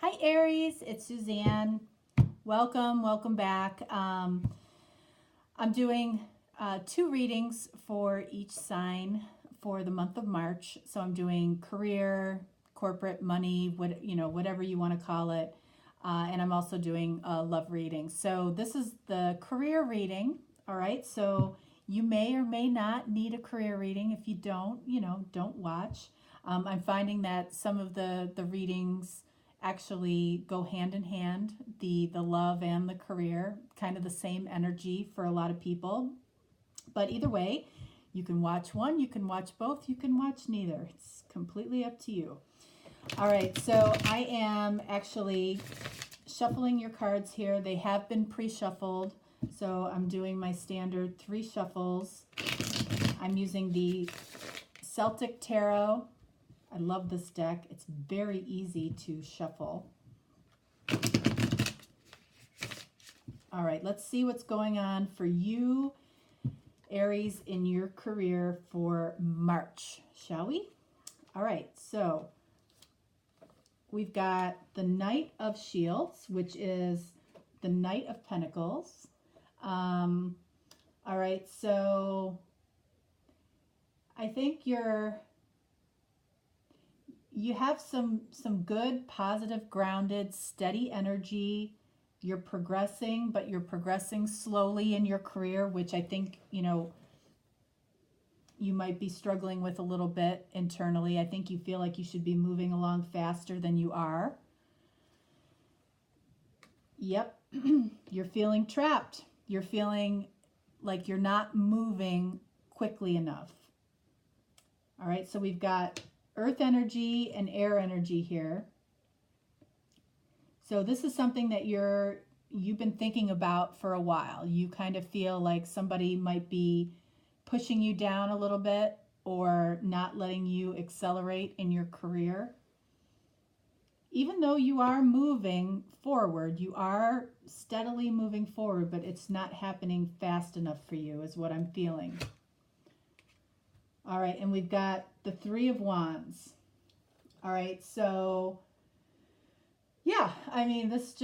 Hi Aries, it's Suzanne. Welcome back. I'm doing two readings for each sign for the month of March. So I'm doing career, corporate, money, whatever you want to call it, and I'm also doing a love reading. So this is the career reading. All right. So you may or may not need a career reading. If you don't, don't watch. I'm finding that some of the readings actually go hand in hand, the love and the career, kind of the same energy for a lot of people. But either way, you can watch one, you can watch both, you can watch neither. It's completely up to you. All right, so I am actually shuffling your cards here. They have been pre-shuffled, so I'm doing my standard 3 shuffles. I'm using the Celtic Tarot. I love this deck. It's very easy to shuffle. All right, let's see what's going on for you, Aries, in your career for March, shall we? All right, so we've got the Knight of Shields, which is the Knight of Pentacles. All right, so I think you have some good, positive, grounded, steady energy. You're progressing, but you're progressing slowly in your career, which I think, you might be struggling with a little bit internally. I think you feel like you should be moving along faster than you are. Yep, you're feeling trapped. You're feeling like you're not moving quickly enough. All right, so we've got earth energy and air energy here. So this is something that you've been thinking about for a while. You kind of feel like somebody might be pushing you down a little bit or not letting you accelerate in your career. Even though you are moving forward, you are steadily moving forward, but it's not happening fast enough for you is what I'm feeling. All right, and we've got the 3 of Wands. All right, so yeah, I mean, this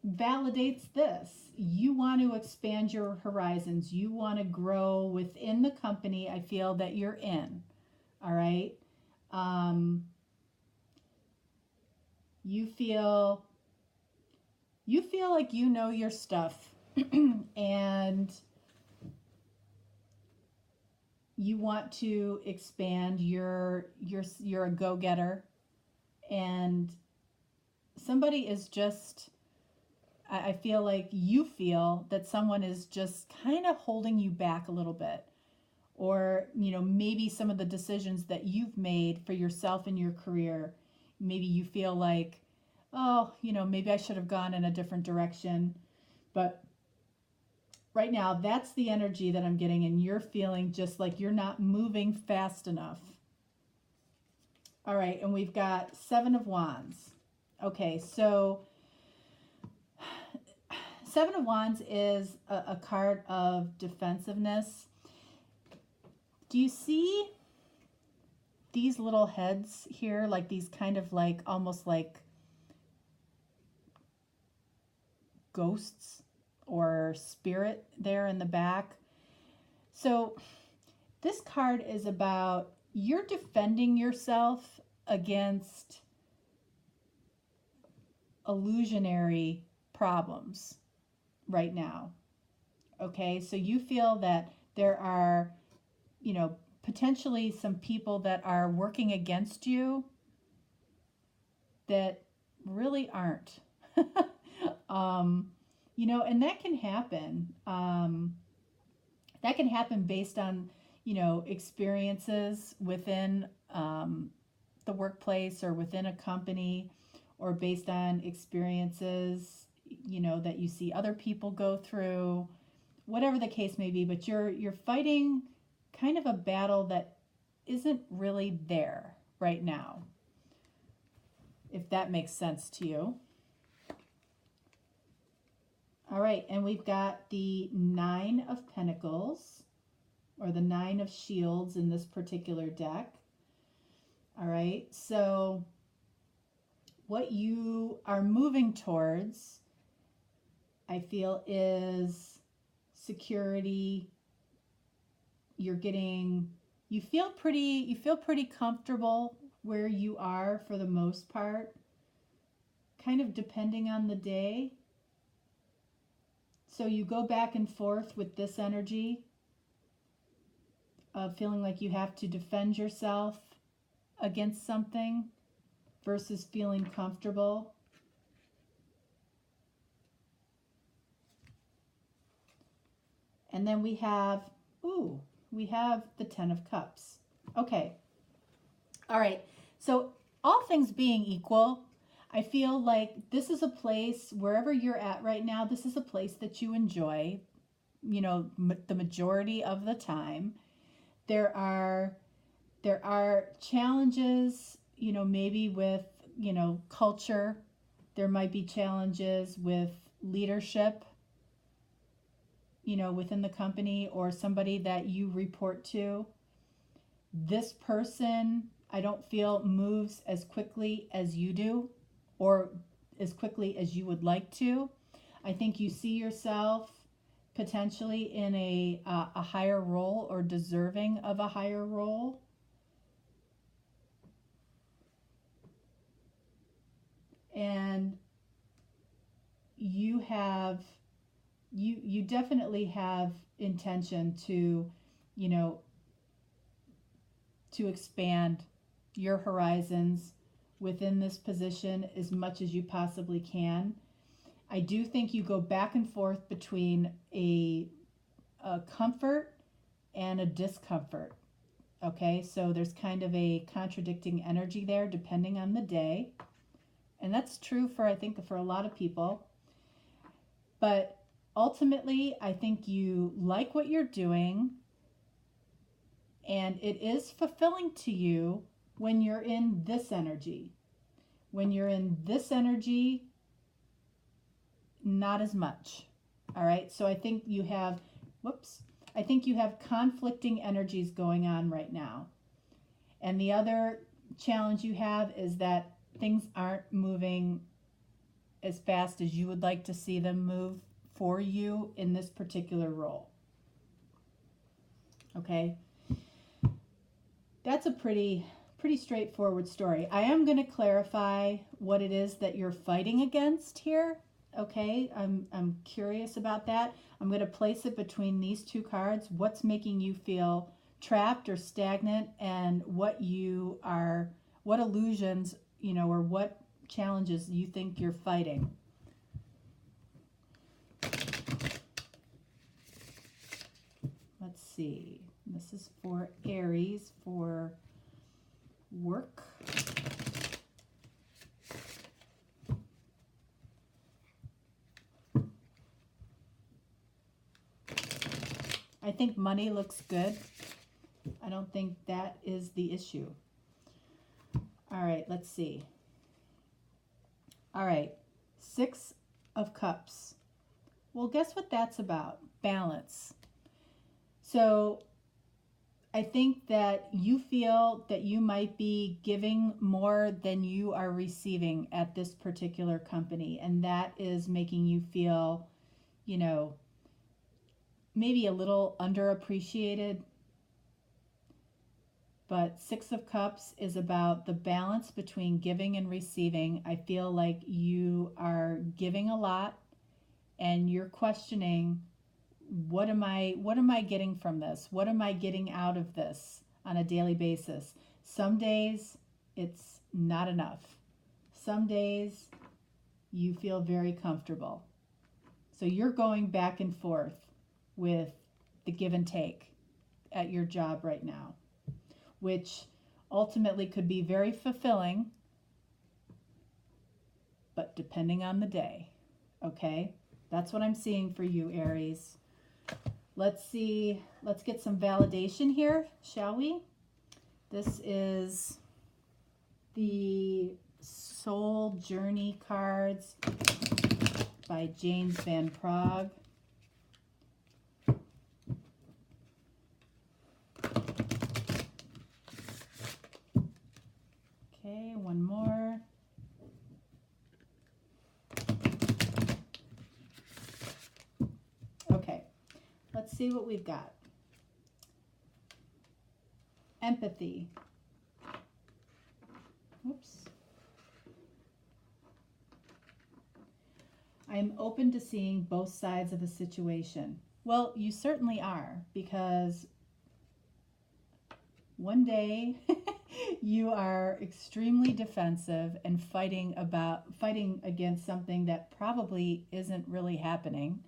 validates this. You want to expand your horizons. You want to grow within the company I feel that you're in. All right. You feel like you know your stuff and you want to expand. You're a go-getter, and somebody is just, I feel like you feel that someone is just kind of holding you back a little bit. Or, maybe some of the decisions that you've made for yourself in your career, maybe you feel like, oh, maybe I should have gone in a different direction. But right now, that's the energy that I'm getting, and you're feeling just like you're not moving fast enough. All right, and we've got 7 of Wands. Okay, so 7 of Wands is a card of defensiveness. Do you see these little heads here? Like these kind of like, almost like ghosts or spirit there in the back. So this card is about you're defending yourself against illusionary problems right now. Okay, so you feel that there are, potentially some people that are working against you that really aren't. And that can happen. That can happen based on, experiences within the workplace or within a company, or based on experiences, that you see other people go through, whatever the case may be. But you're fighting kind of a battle that isn't really there right now, if that makes sense to you. All right, and we've got the 9 of Pentacles, or the 9 of Shields in this particular deck. All right, so what you are moving towards, I feel, is security. You feel pretty comfortable where you are for the most part, kind of depending on the day. So you go back and forth with this energy of feeling like you have to defend yourself against something versus feeling comfortable. And then we have the 10 of Cups. Okay. All right. So all things being equal, I feel like this is a place, wherever you're at right now, this is a place that you enjoy, the majority of the time. There are challenges, maybe with, culture. There might be challenges with leadership, within the company or somebody that you report to. This person, I don't feel, moves as quickly as you do or as quickly as you would like to. I think you see yourself potentially in a higher role or deserving of a higher role. And you definitely have intention to, to expand your horizons within this position as much as you possibly can. I do think you go back and forth between a comfort and a discomfort. Okay, so there's kind of a contradicting energy there depending on the day. And that's true I think for a lot of people. But ultimately, I think you like what you're doing, and it is fulfilling to you when you're in this energy. When you're in this energy, not as much. All right, so I think you have, conflicting energies going on right now. And the other challenge you have is that things aren't moving as fast as you would like to see them move for you in this particular role. Okay, that's a pretty straightforward story. I am going to clarify what it is that you're fighting against here. Okay, I'm curious about that. I'm going to place it between these two cards. What's making you feel trapped or stagnant, and what illusions, or what challenges you think you're fighting. Let's see. This is for Aries for work. I think money looks good. I don't think that is the issue. All right, let's see. All right, 6 of Cups. Well, guess what that's about? Balance. So I think that you feel that you might be giving more than you are receiving at this particular company, and that is making you feel, maybe a little underappreciated. But 6 of Cups is about the balance between giving and receiving. I feel like you are giving a lot and you're questioning, what am I getting from this? What am I getting out of this on a daily basis? Some days it's not enough. Some days you feel very comfortable. So you're going back and forth with the give and take at your job right now, which ultimately could be very fulfilling, but depending on the day. Okay, that's what I'm seeing for you, Aries. Let's see, let's get some validation here, shall we? This is the Soul Journey cards by James Van Praagh. Okay, one more. see what we've got. Empathy. Oops. I am open to seeing both sides of a situation. Well, you certainly are, because one day you are extremely defensive and fighting against something that probably isn't really happening.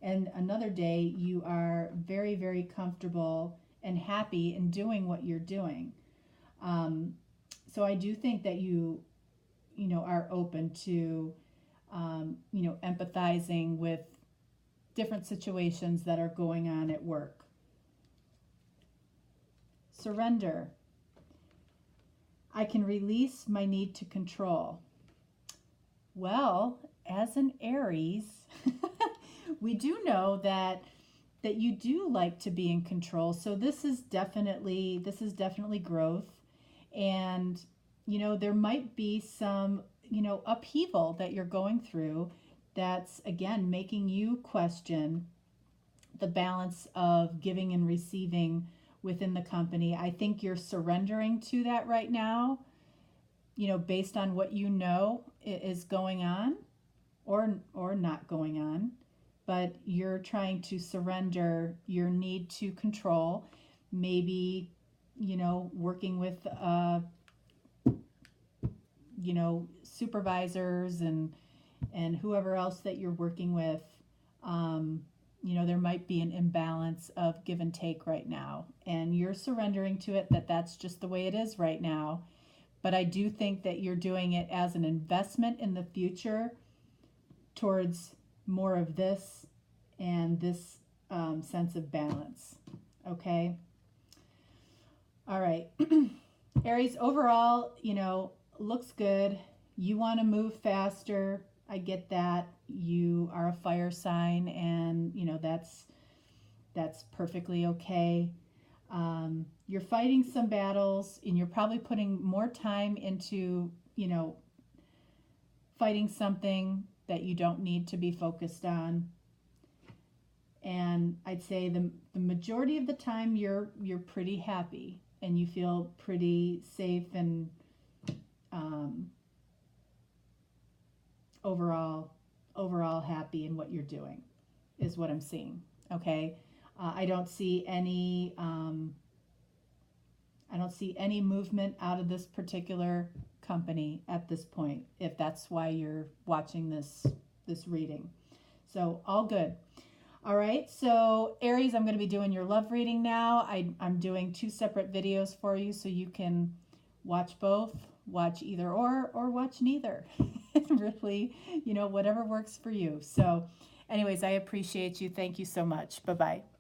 And another day you are very, very comfortable and happy in doing what you're doing. So I do think that you are open to, empathizing with different situations that are going on at work. Surrender. I can release my need to control. Well, as an Aries, we do know that you do like to be in control. So this is definitely growth. And, there might be some, upheaval that you're going through that's, again, making you question the balance of giving and receiving within the company. I think you're surrendering to that right now, based on what is going on or not going on. But you're trying to surrender your need to control, maybe, working with, supervisors and whoever else that you're working with. There might be an imbalance of give and take right now, and you're surrendering to it, that's just the way it is right now. But I do think that you're doing it as an investment in the future towards more of this and this sense of balance. Okay. All right. Aries, overall, looks good. You want to move faster. I get that. You are a fire sign, and that's perfectly okay. You're fighting some battles, and you're probably putting more time into, fighting something that you don't need to be focused on. And I'd say the majority of the time you're pretty happy and you feel pretty safe and overall happy in what you're doing is what I'm seeing. Okay. I don't see any movement out of this particular company at this point, if that's why you're watching this reading. So all good. All right, so Aries, I'm going to be doing your love reading now. I'm doing 2 separate videos for you, so you can watch both, watch either or watch neither. Really, whatever works for you. So anyways, I appreciate you. Thank you so much. Bye-bye.